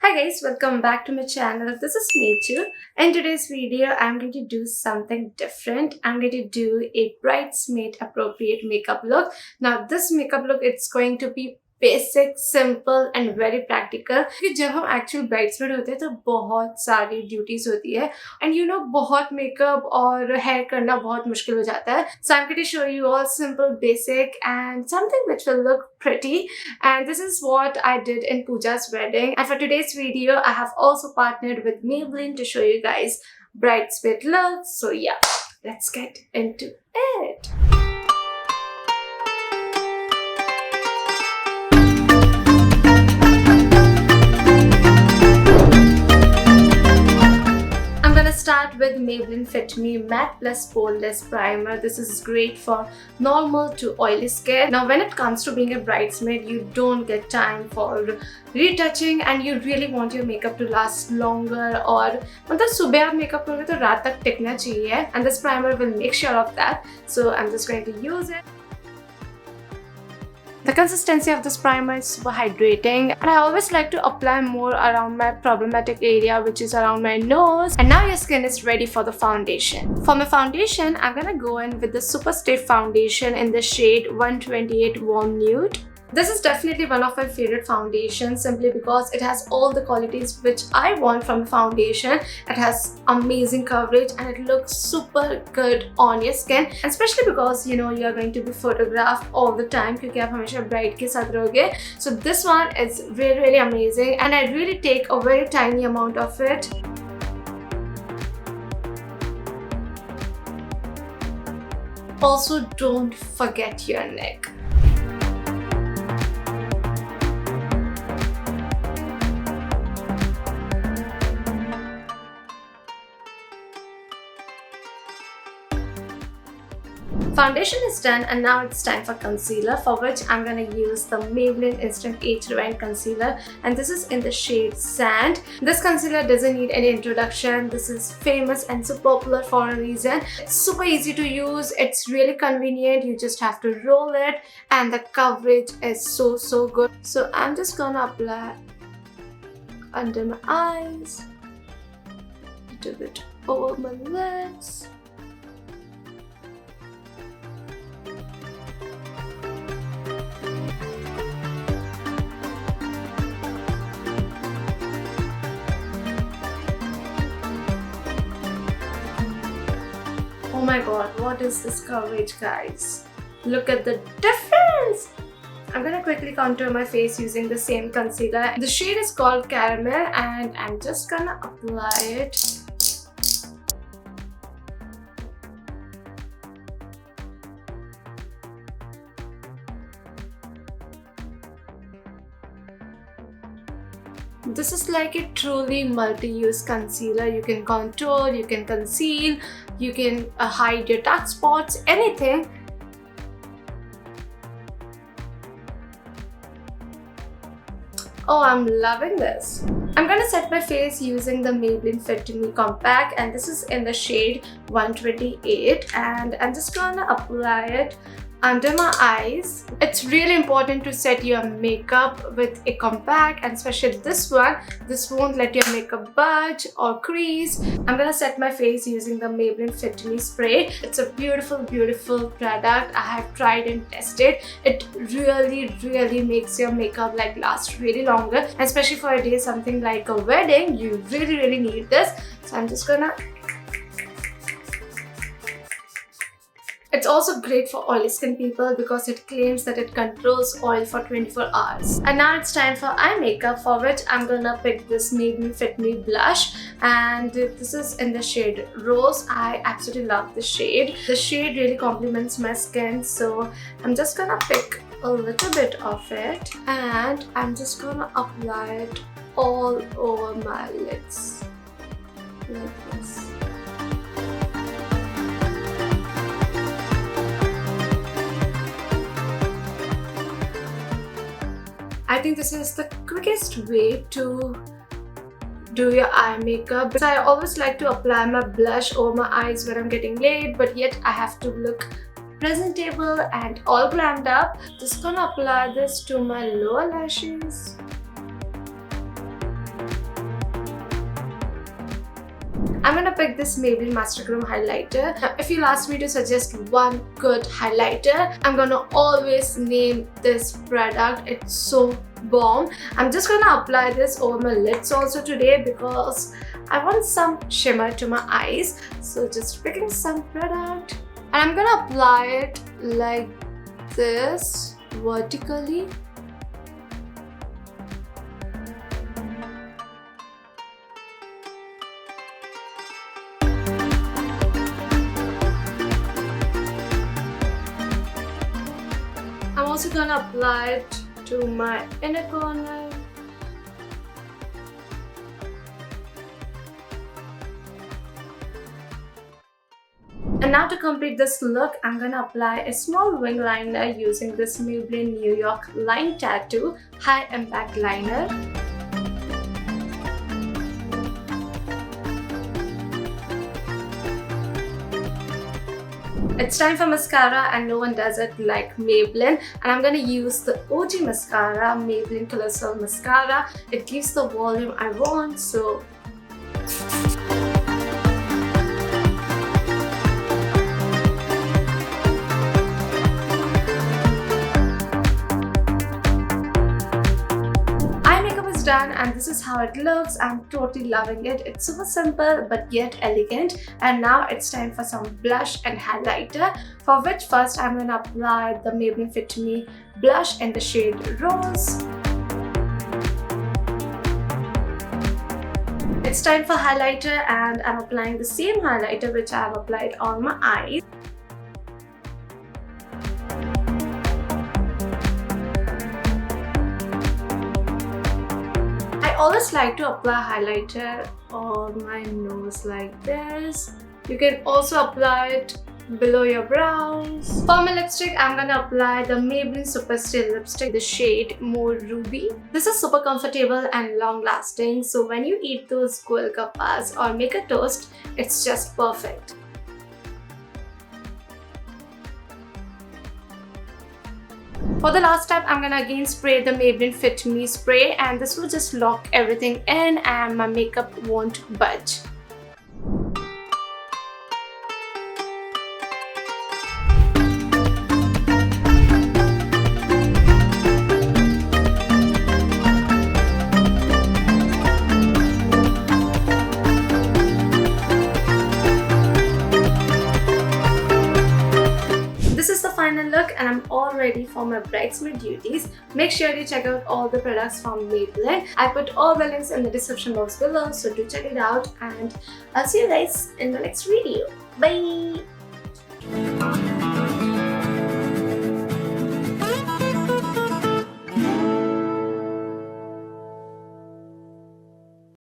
Hi guys, welcome back to my channel. This is Michu. In today's video, I'm going to do something different. I'm going to do a bridesmaid appropriate makeup look. Now this makeup look, it's going to be basic simple and very practical क्योंकि जब हम actual bridesmaid होते हैं तो बहुत सारी duties होती है एंड यू नो बहुत मेकअप और हेयर करना बहुत मुश्किल हो जाता है. So I am going to show you all simple basic and something which will look pretty, and this is what I did in Pooja's wedding. And for today's video I have also partnered with Maybelline to show you guys bridesmaid looks. So yeah, let's get into it. Start with Maybelline Fit Me Matte Plus Poreless Primer. This is great for normal to oily skin. Now when it comes to being a bridesmaid, you don't get time for retouching and you really want your makeup to last longer, और मतलब सुबह आप makeup करोगे तो रात तक टिकना चाहिए, and this primer will make sure of that. So I'm just going to use it. The consistency of this primer is super hydrating, and I always like to apply more around my problematic area, which is around my nose. And now your skin is ready for the foundation. For my foundation, I'm gonna go in with the Super Stay foundation in the shade 128 Warm Nude. This is definitely one of my favorite foundations simply because it has all the qualities which I want from a foundation. It has amazing coverage and it looks super good on your skin, and especially because you know you are going to be photographed all the time क्योंकि आप हमेशा bride के साथ रहोगे. So this one is really amazing and I really take a very tiny amount of it. Also, don't forget your neck. Foundation is done and now it's time for concealer, for which I'm going to use the Maybelline Instant Age Rewind Concealer, and this is in the shade Sand. This concealer doesn't need any introduction. This is famous and so popular for a reason. It's super easy to use. It's really convenient. You just have to roll it and the coverage is so good. So I'm just gonna apply under my eyes, a little bit over my lids. Oh my god, what is this coverage, guys? Look at the difference! I'm gonna quickly contour my face using the same concealer. The shade is called Caramel and I'm just gonna apply it. This is like a truly multi-use concealer. You can contour, you can conceal, you can hide your dark spots, anything. Oh, I'm loving this. I'm gonna set my face using the Maybelline Fit Me Compact, and this is in the shade 128, and I'm just gonna apply it under my eyes. It's really important to set your makeup with a compact, and especially this one. This won't let your makeup budge or crease. I'm gonna set my face using the Maybelline Fit Me Spray. It's a beautiful product. I have tried and tested. It really makes your makeup like last really longer, especially for a day something like a wedding. You really need this. So I'm just gonna. It's also great for oily skin people because it claims that it controls oil for 24 hours. And now it's time for eye makeup, for which I'm gonna pick this Maybelline Fit Me blush, and this is in the shade Rose. I absolutely love this shade. The shade really complements my skin, so I'm just gonna pick a little bit of it and I'm just gonna apply it all over my lids like this. I think this is the quickest way to do your eye makeup, because I always like to apply my blush over my eyes when I'm getting late, but yet I have to look presentable and all glammed up. Just gonna apply this to my lower lashes. I'm gonna pick this Maybelline Master Chrome highlighter. Now, if you'll ask me to suggest one good highlighter, I'm gonna always name this product. It's so bomb. I'm just gonna apply this over my lids also today because I want some shimmer to my eyes. So just picking some product and I'm gonna apply it like this vertically. I'm also gonna apply it to my inner corner. And now to complete this look, I'm gonna apply a small wing liner using this Maybelline New York Line Tattoo High Impact Liner. It's time for mascara and no one does it like Maybelline, and I'm gonna use the OG mascara, Maybelline Colossal Mascara. It gives the volume I want, so done, and this is how it looks. I'm totally loving it. It's super simple but yet elegant. And now it's time for some blush and highlighter, for which first I'm going to apply the Maybelline Fit Me blush in the shade Rose. It's time for highlighter, and I'm applying the same highlighter which I have applied on my eyes. I always like to apply highlighter on my nose like this. You can also apply it below your brows. For my lipstick, I'm gonna apply the Maybelline Super Stay lipstick, the shade More Ruby. This is super comfortable and long lasting, so when you eat those golgappas or make a toast, it's just perfect. For the last step, I'm gonna again spray the Maybelline Fit Me spray, and this will just lock everything in and my makeup won't budge. Final look, and I'm all ready for my bridesmaid duties. Make sure you check out all the products from Maybelline. I put all the links in the description box below, so do check it out, and I'll see you guys in the next video. Bye!